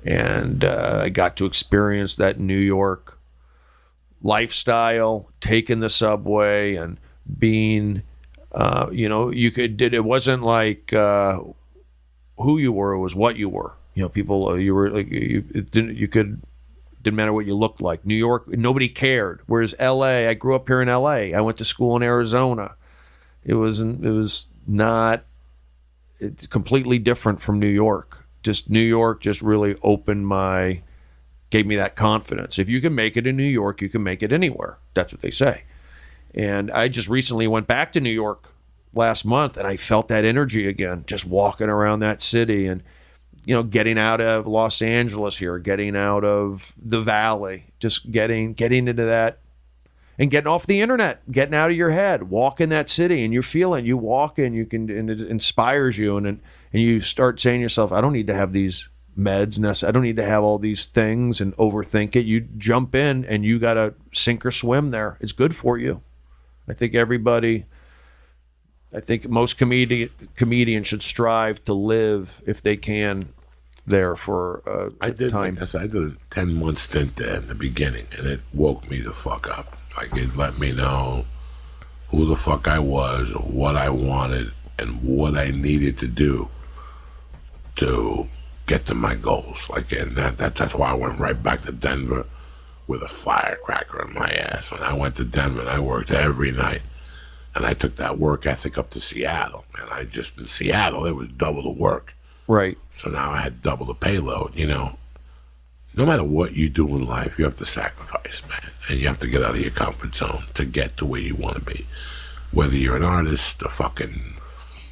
And I got to experience that New York lifestyle, taking the subway and being, it wasn't like who you were, it was what you were. People, you were like, didn't matter what you looked like. New York, nobody cared. Whereas LA, I grew up here in LA. I went to school in Arizona. It's completely different from New York. Just New York just really gave me that confidence. If you can make it in New York, you can make it anywhere. That's what they say. And I just recently went back to New York last month, and I felt that energy again, just walking around that city and, getting out of Los Angeles here, getting out of the Valley, just getting into that and getting off the internet, getting out of your head, walking that city, and you walk in, and it inspires you, and you start saying to yourself, I don't need to have these meds, I don't need to have all these things and overthink it. You jump in and you got to sink or swim there. It's good for you. I think most comedians should strive to live, if they can, there for time. I did a 10-month stint there in the beginning, and it woke me the fuck up. Like, it let me know who the fuck I was, what I wanted, and what I needed to do to get to my goals. Like, and that's why I went right back to Denver with a firecracker in my ass. When I went to Denver, and I worked every night. And I took that work ethic up to Seattle. And in Seattle, it was double the work. Right. So now I had double the payload, No matter what you do in life, you have to sacrifice, man. And you have to get out of your comfort zone to get to where you want to be. Whether you're an artist or fucking,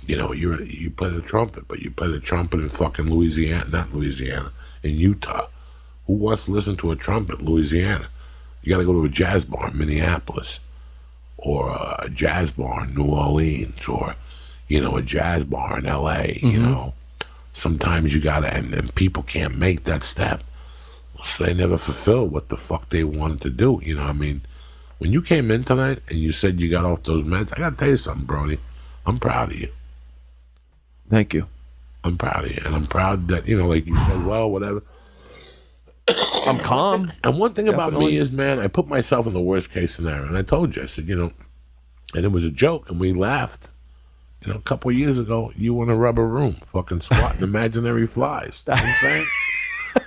you play the trumpet, but you play the trumpet in fucking in Utah. Who wants to listen to a trumpet in Louisiana? You got to go to a jazz bar in Minneapolis, or a jazz bar in New Orleans, or, a jazz bar in LA, Sometimes you gotta, and people can't make that step. So they never fulfill what the fuck they wanted to do, When you came in tonight and you said you got off those meds, I gotta tell you something, Brody. I'm proud of you. Thank you. I'm proud of you. And I'm proud that, like you said, well, whatever. I'm calm. And one thing about me is, man, I put myself in the worst case scenario. And I told you, I said, and it was a joke, and we laughed. A couple of years ago, you were in a rubber room, fucking swatting imaginary flies. You know what I'm saying?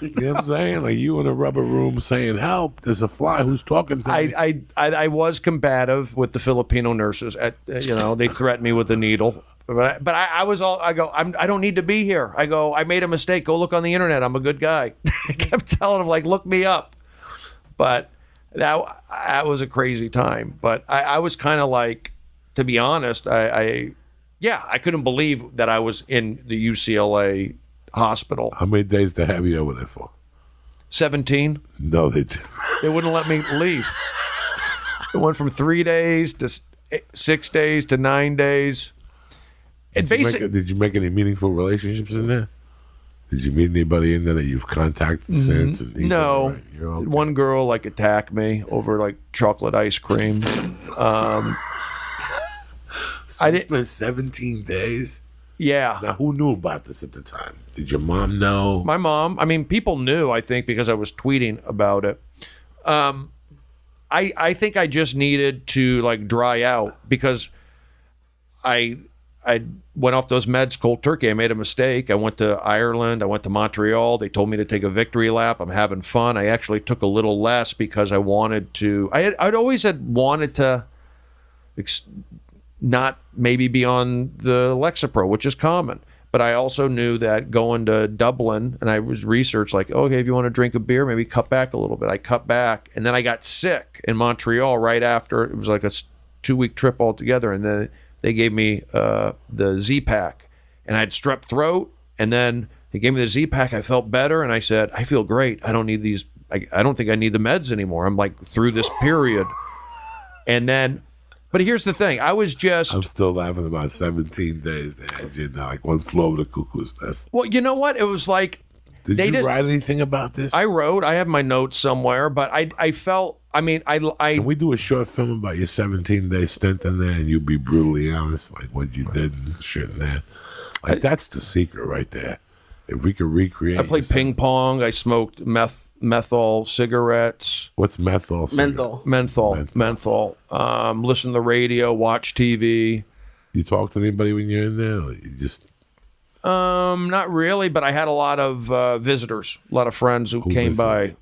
You know what I'm saying? Like, you in a rubber room saying, help, there's a fly who's talking to me. I was combative with the Filipino nurses. They threatened me with a needle. But I don't need to be here. I made a mistake. Go look on the internet. I'm a good guy. I kept telling them, look me up. But that was a crazy time. But I was kind of like, to be honest, I couldn't believe that I was in the UCLA hospital. How many days to have you over there for? 17. No, they didn't. They wouldn't let me leave. It went from 3 days to 6 days to 9 days. Did you make any meaningful relationships in there? Did you meet anybody in there that you've contacted since? No. Right? Okay. One girl attacked me over chocolate ice cream. I didn't spend 17 days. Yeah. Now, who knew about this at the time? Did your mom know? My mom. People knew, I think, because I was tweeting about it. I think I just needed to dry out, because I went off those meds cold turkey. I made a mistake. I went to Ireland. I went to Montreal. They told me to take a victory lap. I'm having fun. I actually took a little less because I wanted to. I'd always wanted to not maybe be on the Lexapro, which is common. But I also knew that going to Dublin, and I was researched okay, if you want to drink a beer, maybe cut back a little bit. I cut back, and then I got sick in Montreal right after. It was a 2-week trip altogether, and then they gave me the Z-Pack, and I had strep throat, and then they gave me the Z-Pack. I felt better, and I said, I feel great. I don't need these. I don't think I need the meds anymore. I'm through this period. And then, but here's the thing. I'm still laughing about 17 days. They had you one flew over the cuckoo's nest. Well, you know what? It was Did you write anything about this? I wrote. I have my notes somewhere, but I felt. Can we do a short film about your 17-day stint in there, and you be brutally honest, what you did and shit in there? That's the secret right there. If we could recreate, I played ping pong. I smoked menthol cigarettes. What's menthol? Menthol. Listen to the radio, watch TV. You talk to anybody when you're in there? Or you just not really, but I had a lot of visitors, a lot of friends who came by.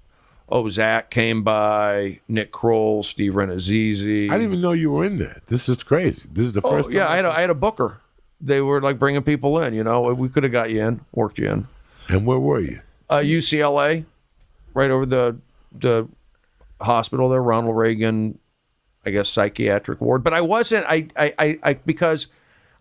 Oh, Zach came by, Nick Kroll, Steve Renazizi. I didn't even know you were in there. This is crazy. This is the first time. Yeah, I had a booker. They were like bringing people in, We could have got you in, worked you in. And where were you? UCLA, right over the hospital there, Ronald Reagan, I guess, psychiatric ward. But I wasn't, I because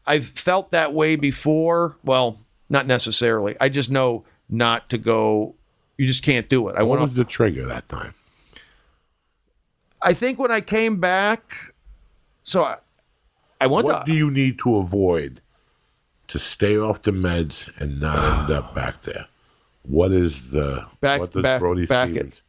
I've felt that way before. Well, not necessarily. I just know not to go. You just can't do it. What was the trigger that time? I think when I came back, so I went What do you need to avoid to stay off the meds and not end up back there? What is the what does Brody Stevens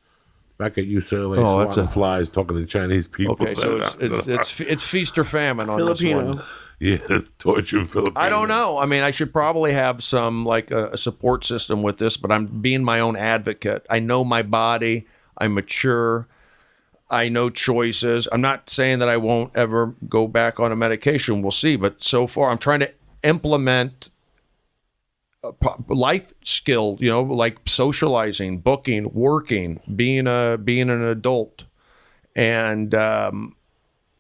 back at UCLA swatting flies, talking to Chinese people? Okay, so it's feast or famine on Filipino. this one. Yeah, torture Filipino. I don't know. I mean, I should probably have some like a support system with this, but I'm being my own advocate. I know my body. I'm mature. I know choices. I'm not saying that I won't ever go back on a medication. We'll see. But so far, I'm trying to implement a life skill, like socializing, booking, working, being an adult, and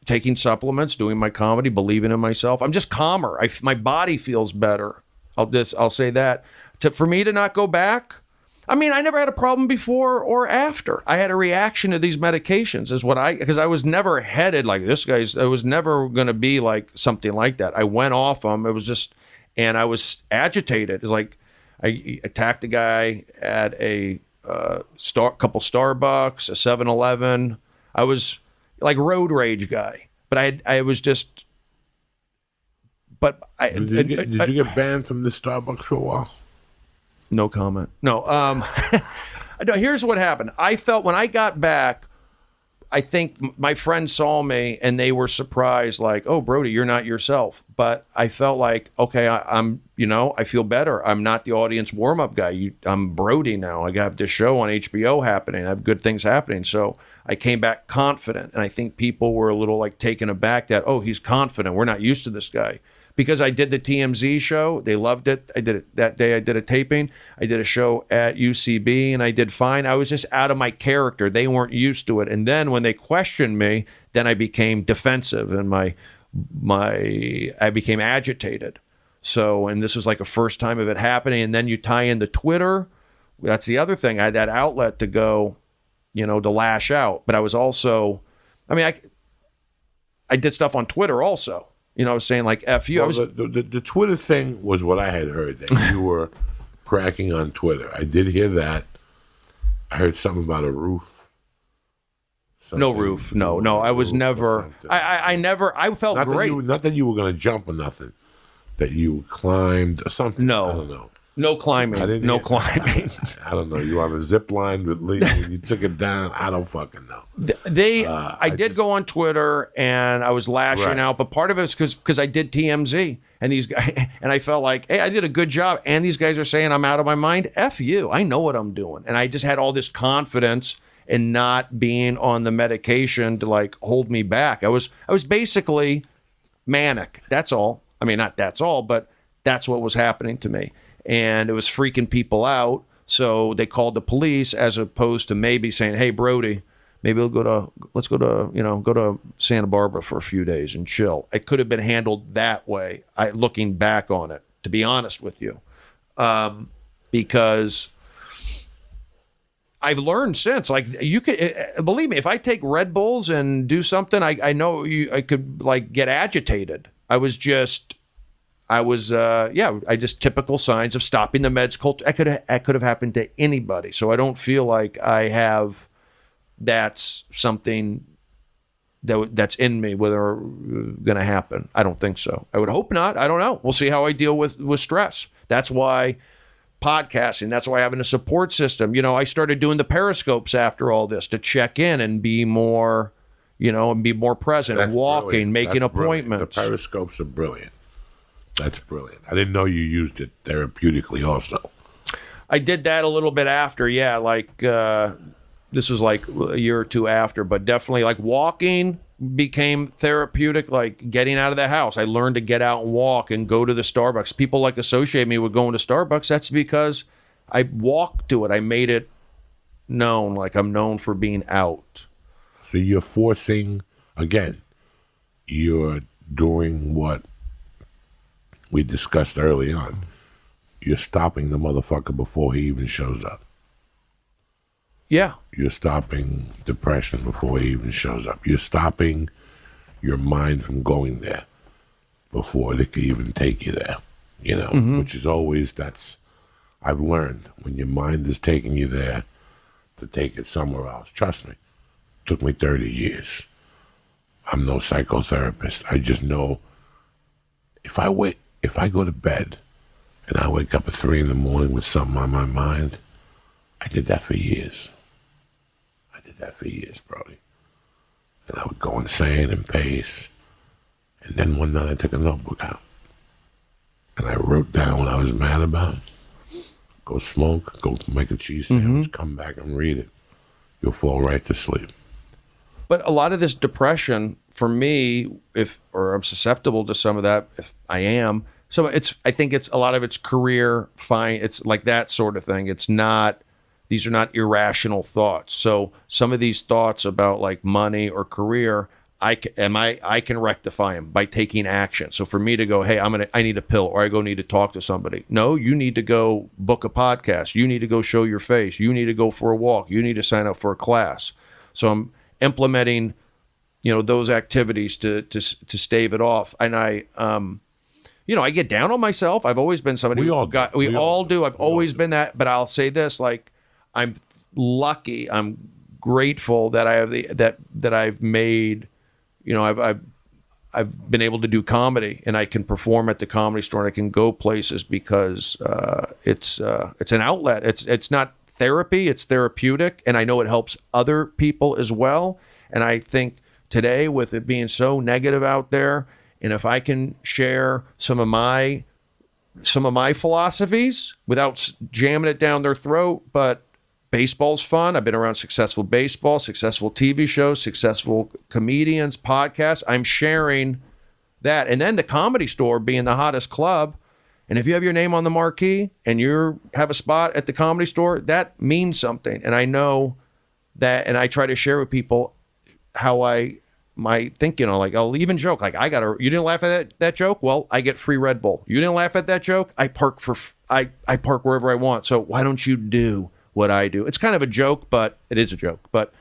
taking supplements, doing my comedy, believing in myself. I'm just calmer. My body feels better. I'll say that. For me to not go back, I mean, I never had a problem before or after. I had a reaction to these medications because I was never headed like this guy's. I was never going to be like something like that. I went off them. It was just, and I was agitated. It was like I attacked a guy at a couple Starbucks, a 7-Eleven. I was like road rage guy, but I was just. But did you get banned from the Starbucks for a while? No comment. No. No. Here's what happened. I felt when I got back, I think my friends saw me and they were surprised, like, "Oh, Brody, you're not yourself." But I felt like, okay, I'm, I feel better. I'm not the audience warm-up guy. I'm Brody now. I have this show on HBO happening. I have good things happening. So I came back confident, and I think people were a little like taken aback that, oh, he's confident. We're not used to this guy. Because I did the TMZ show. They loved it. I did it that day. I did a taping. I did a show at UCB, and I did fine. I was just out of my character. They weren't used to it. And then when they questioned me, then I became defensive, and I became agitated. So, and this was like a first time of it happening. And then you tie in the Twitter. That's the other thing. I had that outlet to go, to lash out. But I was also, I did stuff on Twitter also. Saying like F you. Well, the Twitter thing was what I had heard, that you were cracking on Twitter. I did hear that. I heard something about a roof. No roof. No. I was never. I never. I felt great. Not that you were going to jump or nothing. That you climbed or something. No. I don't know. No climbing. Climbing. I don't know. You were on a zip line with Lee and you took it down. I don't fucking know. I did go on Twitter and I was lashing out, but part of it is because I did TMZ and these guys, and I felt like, hey, I did a good job. And these guys are saying I'm out of my mind. F you. I know what I'm doing. And I just had all this confidence in not being on the medication to like hold me back. I was basically manic. That's all. I mean, not that's all, but that's what was happening to me. And it was freaking people out. So they called the police as opposed to maybe saying, hey, Brody, maybe let's go to Santa Barbara for a few days and chill. It could have been handled that way, looking back on it, to be honest with you. Because I've learned since, like, you could, believe me, if I take Red Bulls and do something, I know I could like get agitated. I just typical signs of stopping the meds cult. That could have happened to anybody. So I don't feel like I have that's something that's in me whether going to happen. I don't think so. I would hope not. I don't know. We'll see how I deal with stress. That's why podcasting, that's why having a support system. I started doing the periscopes after all this to check in and be more, and be more present and walking, making appointments. The periscopes are brilliant. That's brilliant. I didn't know you used it therapeutically also. I did that a little bit after, yeah. Like this was like a year or two after, but definitely like walking became therapeutic. Like getting out of the house, I learned to get out and walk and go to the Starbucks. People like associate me with going to Starbucks. That's because I walked to it. I made it known, like I'm known for being out. So you're forcing, again, you're doing what we discussed early on. You're stopping the motherfucker before he even shows up. Yeah. You're stopping depression before he even shows up. You're stopping your mind from going there before it can even take you there, you know, which is always, I've learned when your mind is taking you there to take it somewhere else. Trust me, it took me 30 years. I'm no psychotherapist. I just know if I go to bed and I wake up at 3 a.m. with something on my mind, I did that for years. Brody. And I would go insane and pace. And then one night I took a notebook out. And I wrote down what I was mad about. Go smoke, go make a cheese sandwich, come back and read it. You'll fall right to sleep. But a lot of this depression, for me, I'm susceptible to some of that, if I am. So I think it's a lot of it's career, fine. It's like that sort of thing. These are not irrational thoughts. So some of these thoughts about like money or career, I can rectify them by taking action. So for me to go, hey, I need a pill, or I need to talk to somebody. No, you need to go book a podcast. You need to go show your face. You need to go for a walk. You need to sign up for a class. So I'm implementing, those activities to stave it off. And I get down on myself. I've always been somebody. We all do. I've always been that. But I'll say this: like, I'm lucky. I'm grateful that I have that I've made. I've been able to do comedy, and I can perform at the Comedy Store, and I can go places because it's an outlet. It's not therapy; it's therapeutic, and I know it helps other people as well. And I think today, with it being so negative out there, and if I can share some of my philosophies without jamming it down their throat, but baseball's fun. I've been around successful baseball, successful TV shows, successful comedians, podcasts. I'm sharing that. And then the Comedy Store being the hottest club. And if you have your name on the marquee and you have a spot at the Comedy Store, that means something. And I know that, and I try to share with people how I might think, like I'll even joke, like you didn't laugh at that joke? Well, I get free Red Bull. You didn't laugh at that joke? I park wherever I want. So why don't you do what I do? It's kind of a joke, but it is a joke. But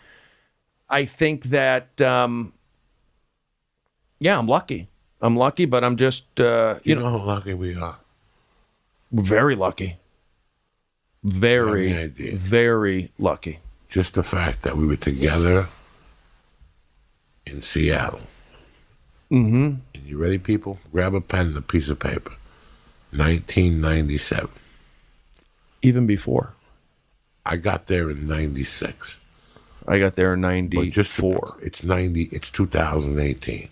I think that, I'm lucky. I'm lucky, but I'm just, you know how lucky we are. Very lucky. Very, very lucky. Just the fact that we were together in Seattle. And you ready, people? Grab a pen and a piece of paper. 1997. Even before. I got there in 96. I got there in 94. It's 2018.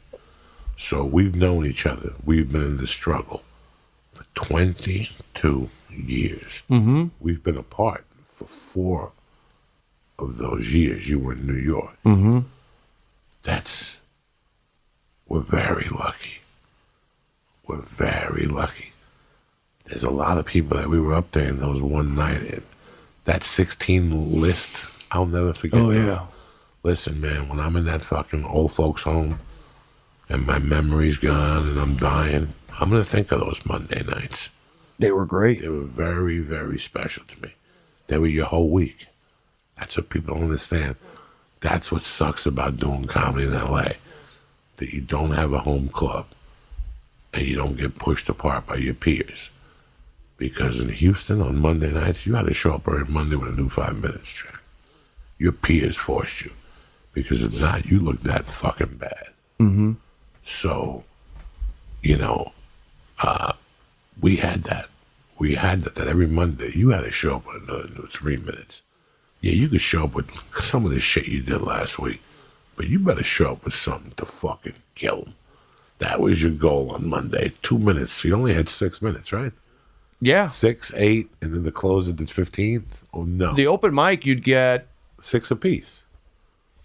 So we've known each other. We've been in the struggle for 22 years. We've been apart for 4 of those years. You were in New York. We're very lucky. We're very lucky. There's a lot of people that we were up there in those one night in. That 16 list, I'll never forget. Oh, yeah. Listen, man, when I'm in that fucking old folks home and my memory's gone and I'm dying, I'm going to think of those Monday nights. They were great. They were very, very special to me. They were your whole week. That's what people don't understand. That's what sucks about doing comedy in L.A., that you don't have a home club and you don't get pushed apart by your peers. Because in Houston on Monday nights, you had to show up every Monday with a new 5 minutes track. Your peers forced you. Because if not, you look that fucking bad. So, we had that. We had that every Monday. You had to show up with another new 3 minutes. Yeah, you could show up with some of the shit you did last week, but you better show up with something to fucking kill them. That was your goal on Monday. 2 minutes. So you only had 6 minutes, right? Yeah. 6, 8, and then the closer did 15th? Oh, no. The open mic, you'd get, 6 apiece.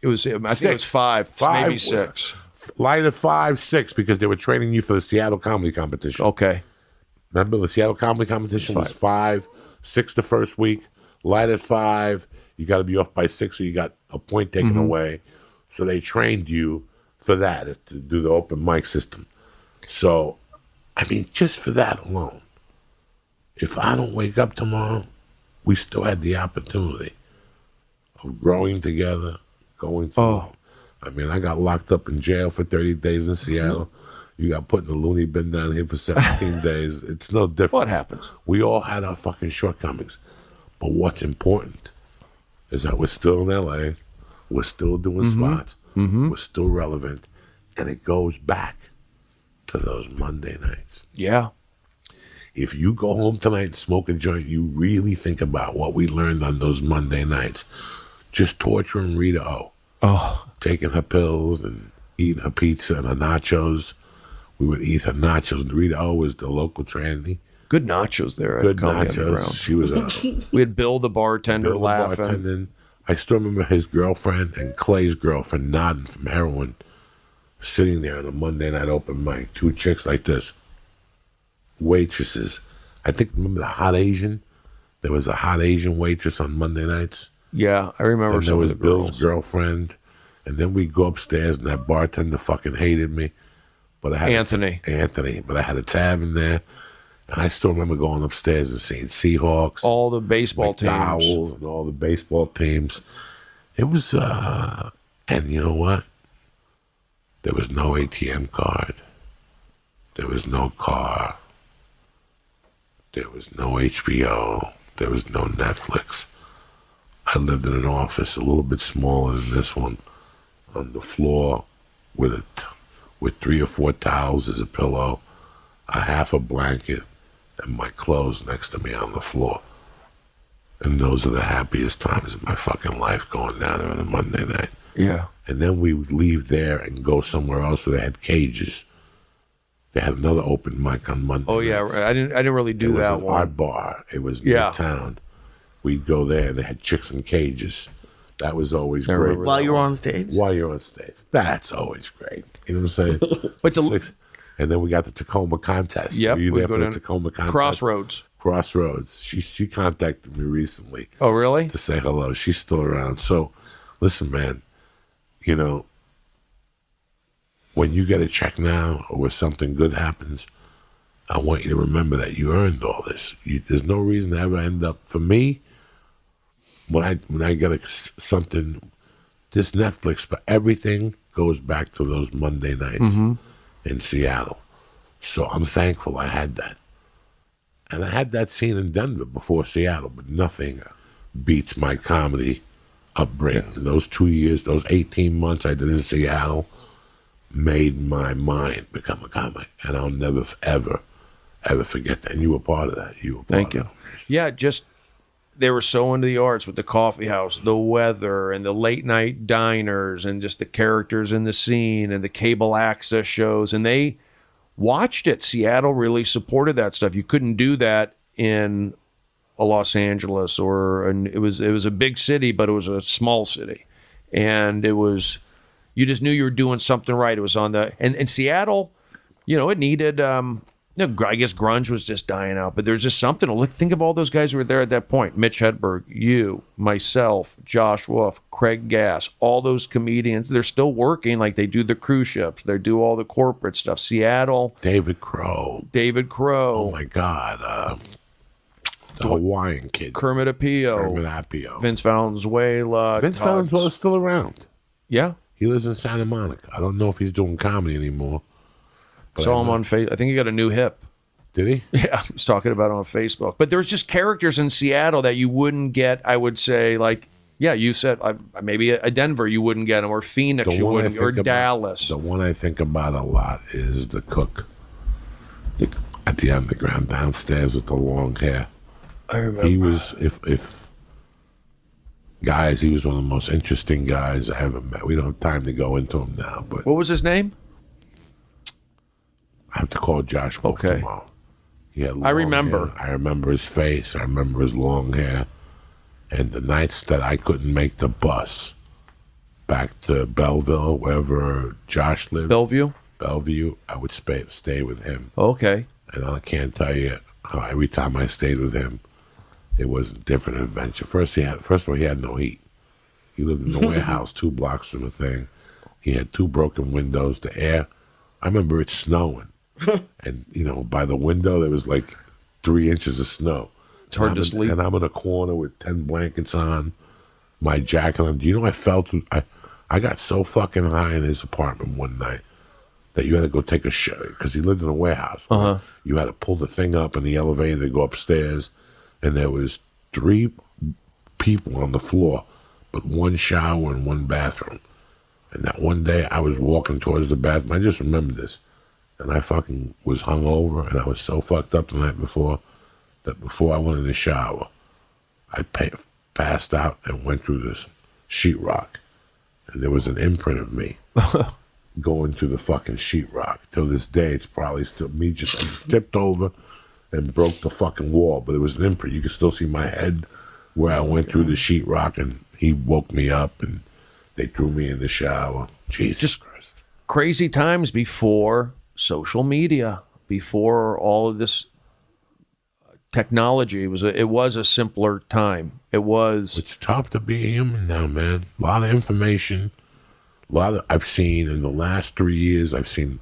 I think it was 5, maybe 6. Light at 5, 6, because they were training you for the Seattle Comedy Competition. Okay. Remember, the Seattle Comedy Competition was 5, 6 the first week. Light at 5, you got to be off by 6, or you got a point taken away. So they trained you for that, to do the open mic system. So, I mean, just for that alone, if I don't wake up tomorrow, we still had the opportunity of growing together, going through. I mean, I got locked up in jail for 30 days in Seattle. You got put in the loony bin down here for 17 days. It's no different. What happens? We all had our fucking shortcomings. But what's important is that we're still in LA. We're still doing spots. We're still relevant. And it goes back to those Monday nights. Yeah. If you go home tonight and smoke a joint, you really think about what we learned on those Monday nights. Just torturing Rita O. Taking her pills and eating her pizza and her nachos. We would eat her nachos. Rita O was the local tranny. Good nachos there. Good nachos. She was we had Bill the bartender laughing. I still remember his girlfriend and Clay's girlfriend nodding from heroin, sitting there on a Monday night open mic. 2 chicks like this. Waitresses. I think, remember the hot Asian? There was a hot Asian waitress on Monday nights. Yeah, I remember. And there was Bill's girlfriend. And then we'd go upstairs, and that bartender fucking hated me. But I had Anthony. But I had a tab in there. And I still remember going upstairs and seeing Seahawks. All the baseball teams. And all the baseball teams. It was, and you know what? There was no ATM card. There was no car. There was no HBO. There was no Netflix. I lived in an office a little bit smaller than this one, on the floor with 3 or 4 towels as a pillow, a half a blanket, and my clothes next to me on the floor. And those are the happiest times of my fucking life, going down there on a Monday night. Yeah. And then we would leave there and go somewhere else where they had cages. They had another open mic on Monday. Oh yeah, nights. I didn't really do that It was one. an art bar. It was midtown. We'd go there and they had chicks in cages. That was always great. While you were on stage? While you're on stage. That's always great. You know what I'm saying? But and then we got the Tacoma contest. Yep, Were you we there go for the down Tacoma contest? Crossroads. She contacted me recently. Oh, really? To say hello. She's still around. So, listen, man, you know, when you get a check now or when something good happens, I want you to remember that you earned all this. There's no reason to ever end up, for me, when I get something, this Netflix, but everything goes back to those Monday nights in Seattle. So I'm thankful I had that. And I had that scene in Denver before Seattle, but nothing beats my comedy upbringing. In those 2 years, those 18 months I did in Seattle, made my mind become a comic. And I'll never, ever forget that. And you were part of that. Thank you. Yeah, just they were so into the arts with the coffee house, the weather, and the late night diners, and just the characters in the scene and the cable access shows. And they watched it. Seattle really supported that stuff. You couldn't do that in a Los Angeles it was a big city, but it was a small city. And it was, you just knew you were doing something right. It was on and Seattle, you know, it needed, I guess grunge was just dying out, but there's just something. Look, think of all those guys who were there at that point. Mitch Hedberg, you, myself, Josh Wolf, Craig Gass, all those comedians. They're still working. Like, they do the cruise ships. They do all the corporate stuff. Seattle. David Crow. Oh, my God. The Hawaiian kid. Kermit Apio. Vince Valenzuela. Vince Valenzuela's still around. Yeah. He lives in Santa Monica. I don't know if he's doing comedy anymore. Saw him on Facebook. I think he got a new hip. Did he? Yeah, I was talking about it on Facebook. But there's just characters in Seattle that you wouldn't get, I would say, like, yeah, you said maybe a Denver you wouldn't get him, or Phoenix you wouldn't, or Dallas. The one I think about a lot is the cook at the Underground downstairs with the long hair. I remember. He was, if guys, he was one of the most interesting guys I ever met. We don't have time to go into him now, but what was his name? I have to call Josh Wolf tomorrow. He had I remember. hair. I remember his face. I remember his long hair. And the nights that I couldn't make the bus back to Belleville, wherever Josh lived, Bellevue, I would stay with him. Okay. And I can't tell you how every time I stayed with him, it was a different adventure. First of all, he had no heat. He lived in the warehouse 2 blocks from the thing. He had 2 broken windows. The air, I remember it snowing. And, by the window, there was like 3 inches of snow. It's hard to sleep. And I'm in a corner with 10 blankets on, my jacket on. Do you know I felt, I got so fucking high in his apartment one night that you had to go take a shower, because he lived in a warehouse. Right? Uh-huh. You had to pull the thing up in the elevator to go upstairs, and there was 3 people on the floor, but 1 shower and 1 bathroom. And that one day I was walking towards the bathroom. I just remember this. And I fucking was hungover, and I was so fucked up the night before that before I went in the shower, I passed out and went through this sheetrock. And there was an imprint of me going through the fucking sheetrock. Till this day, it's probably still me just tipped over and broke the fucking wall. But it was an imprint. You can still see my head where I went through the sheetrock, and he woke me up, and they threw me in the shower. Jesus Christ. Crazy times before social media, before all of this technology. It was a simpler time. It's tough to be a human now, man. A lot of information. I've seen in the last 3 years, I've seen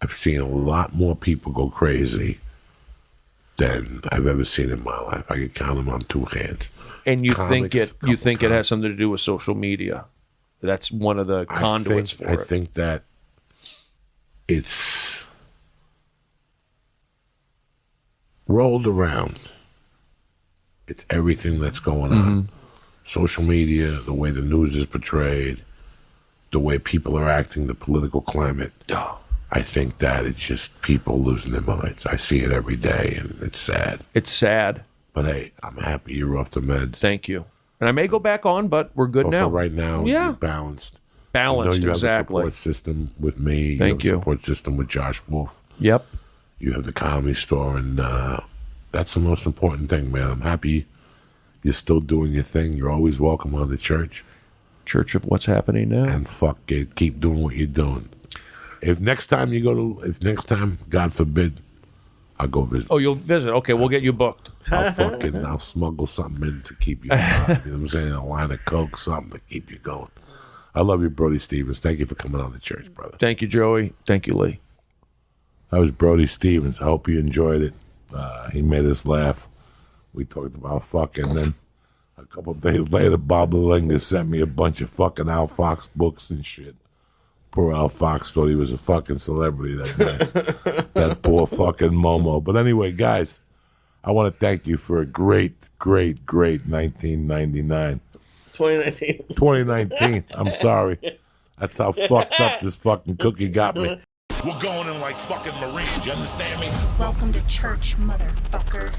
a lot more people go crazy than I've ever seen in my life. I can count them on 2 hands. And you think it has something to do with social media? That's one of the conduits for it. I think that it's rolled around. It's everything that's going on. Social media, the way the news is portrayed, the way people are acting, the political climate. I think that it's just people losing their minds. I see it every day, and it's sad. It's sad. But hey, I'm happy you're off the meds. Thank you. And I may go back on, but we're good now. For right now, you're balanced. Balanced, you exactly. have a support system with me. Thank you. Have a support system with Josh Wolf. Yep. You have the Comedy Store, and that's the most important thing, man. I'm happy you're still doing your thing. You're always welcome on the church. Church of What's Happening Now. And fuck it, keep doing what you're doing. If next time, God forbid, I'll go visit. Oh, you'll visit? Okay, we'll get you booked. I'll smuggle something in to keep you alive. You know what I'm saying? A line of Coke, something to keep you going. I love you, Brody Stevens. Thank you for coming on the church, brother. Thank you, Joey. Thank you, Lee. That was Brody Stevens. I hope you enjoyed it. He made us laugh. We talked about fucking. Then a couple of days later, Bob Lalinga sent me a bunch of fucking Al Fox books and shit. Poor Al Fox thought he was a fucking celebrity that day. That poor fucking Momo. But anyway, guys, I want to thank you for a great 1999. 2019. I'm sorry. That's how fucked up this fucking cookie got me. We're going in like fucking Marines, you understand me? Welcome to church, motherfucker.